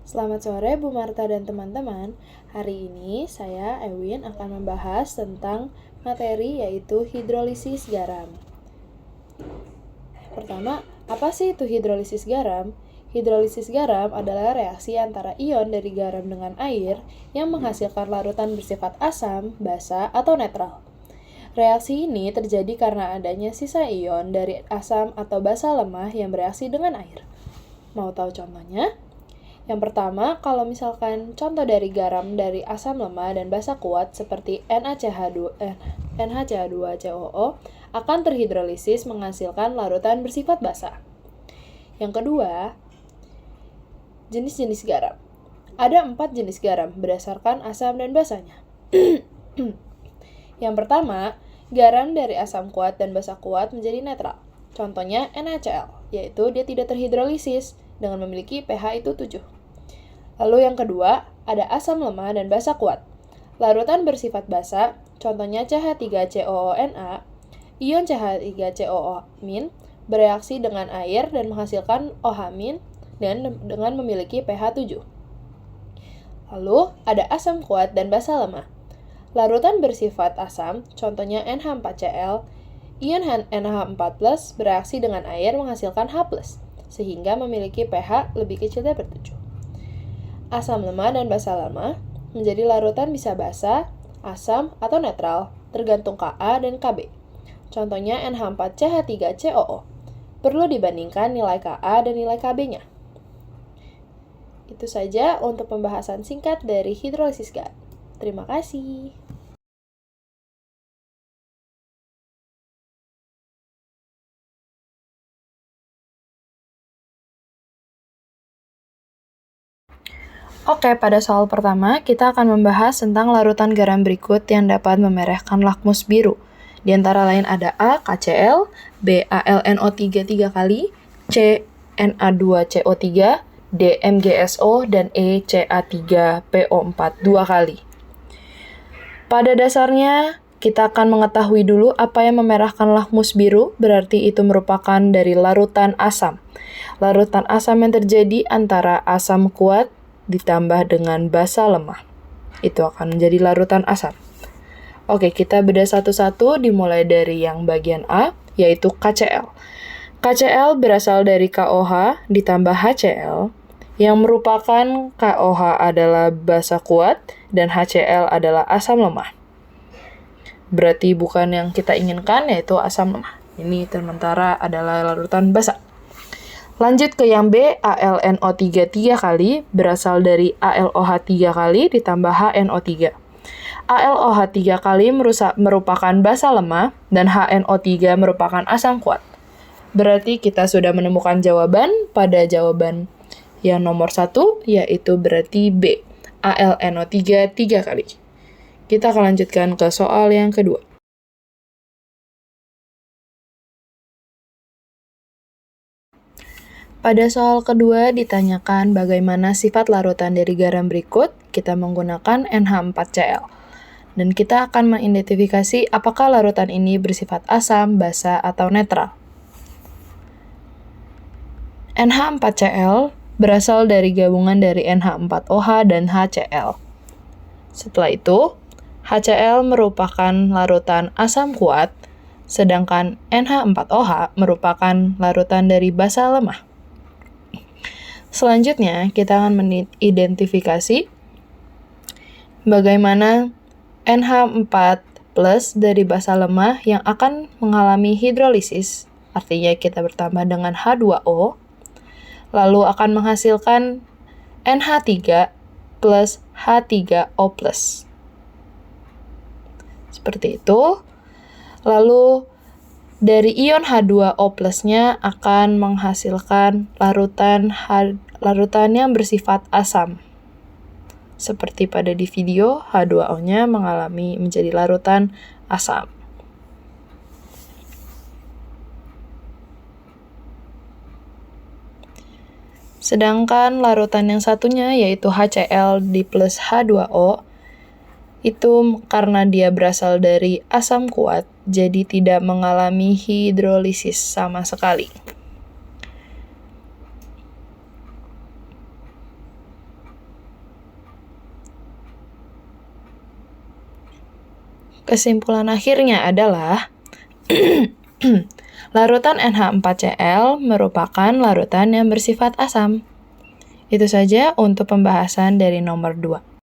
Selamat sore Bu Marta dan teman-teman. Hari ini saya, Ewin, akan membahas tentang materi yaitu hidrolisis garam. Pertama, apa sih itu hidrolisis garam? Hidrolisis garam adalah reaksi antara ion dari garam dengan air yang menghasilkan larutan bersifat asam, basa, atau netral. Reaksi ini terjadi karena adanya sisa ion dari asam atau basa lemah yang bereaksi dengan air. Mau tahu contohnya? Yang pertama, kalau misalkan contoh dari garam dari asam lemah dan basa kuat seperti NaCH2COO akan terhidrolisis menghasilkan larutan bersifat basa. Yang kedua, jenis-jenis garam. Ada 4 jenis garam berdasarkan asam dan basanya. Yang pertama, garam dari asam kuat dan basa kuat menjadi netral. Contohnya NaCl, yaitu dia tidak terhidrolisis dengan memiliki pH itu 7. Lalu yang kedua, ada asam lemah dan basa kuat. Larutan bersifat basa, contohnya CH3COONa, ion CH3COO- bereaksi dengan air dan menghasilkan OH- dan dengan memiliki pH 7. Lalu, ada asam kuat dan basa lemah. Larutan bersifat asam, contohnya NH4Cl, ion NH4+, bereaksi dengan air menghasilkan H+, sehingga memiliki pH lebih kecil dari 7. Asam lemah dan basa lemah menjadi larutan bisa basa, asam, atau netral, tergantung Ka dan Kb. Contohnya NH4CH3COO. Perlu dibandingkan nilai Ka dan nilai Kb-nya. Itu saja untuk pembahasan singkat dari hidrolisis garam. Terima kasih. Oke, pada soal pertama, kita akan membahas tentang larutan garam berikut yang dapat memerahkan lakmus biru. Di antara lain ada A, KCl, B, AlNO3 3 kali, C, Na2CO3, D, MgSO, dan E, Ca3PO4 2 kali. Pada dasarnya, kita akan mengetahui dulu apa yang memerahkan lakmus biru, berarti itu merupakan dari larutan asam. Larutan asam yang terjadi antara asam kuat ditambah dengan basa lemah. Itu akan menjadi larutan asam. Oke, kita bedah satu-satu dimulai dari yang bagian A, yaitu KCl. KCl berasal dari KOH ditambah HCl, yang merupakan KOH adalah basa kuat dan HCl adalah asam lemah. Berarti bukan yang kita inginkan, yaitu asam lemah. Ini sementara adalah larutan basa. Lanjut ke yang B, AlNO3 3 kali berasal dari AlOH 3 kali ditambah HNO3. AlOH 3 kali merupakan basa lemah dan HNO3 merupakan asam kuat. Berarti kita sudah menemukan jawaban pada jawaban yang nomor 1, yaitu berarti B, AlNO3 3 kali. Kita akan lanjutkan ke soal yang kedua. Pada soal kedua ditanyakan bagaimana sifat larutan dari garam berikut, kita menggunakan NH4Cl. Dan kita akan mengidentifikasi apakah larutan ini bersifat asam, basa, atau netral. NH4Cl berasal dari gabungan dari NH4OH dan HCl. Setelah itu, HCl merupakan larutan asam kuat, sedangkan NH4OH merupakan larutan dari basa lemah. Selanjutnya, kita akan mengidentifikasi bagaimana NH4 plus dari basa lemah yang akan mengalami hidrolisis, artinya kita bertambah dengan H2O, lalu akan menghasilkan NH3 plus H3O+. Seperti itu. Lalu dari ion H2O+-nya akan menghasilkan larutan yang bersifat asam. Seperti pada di video, H2O-nya menjadi larutan asam. Sedangkan larutan yang satunya, yaitu HCl di plus H2O, itu karena dia berasal dari asam kuat, jadi tidak mengalami hidrolisis sama sekali. Kesimpulan akhirnya adalah larutan NH4Cl merupakan larutan yang bersifat asam. Itu saja untuk pembahasan dari nomor 2.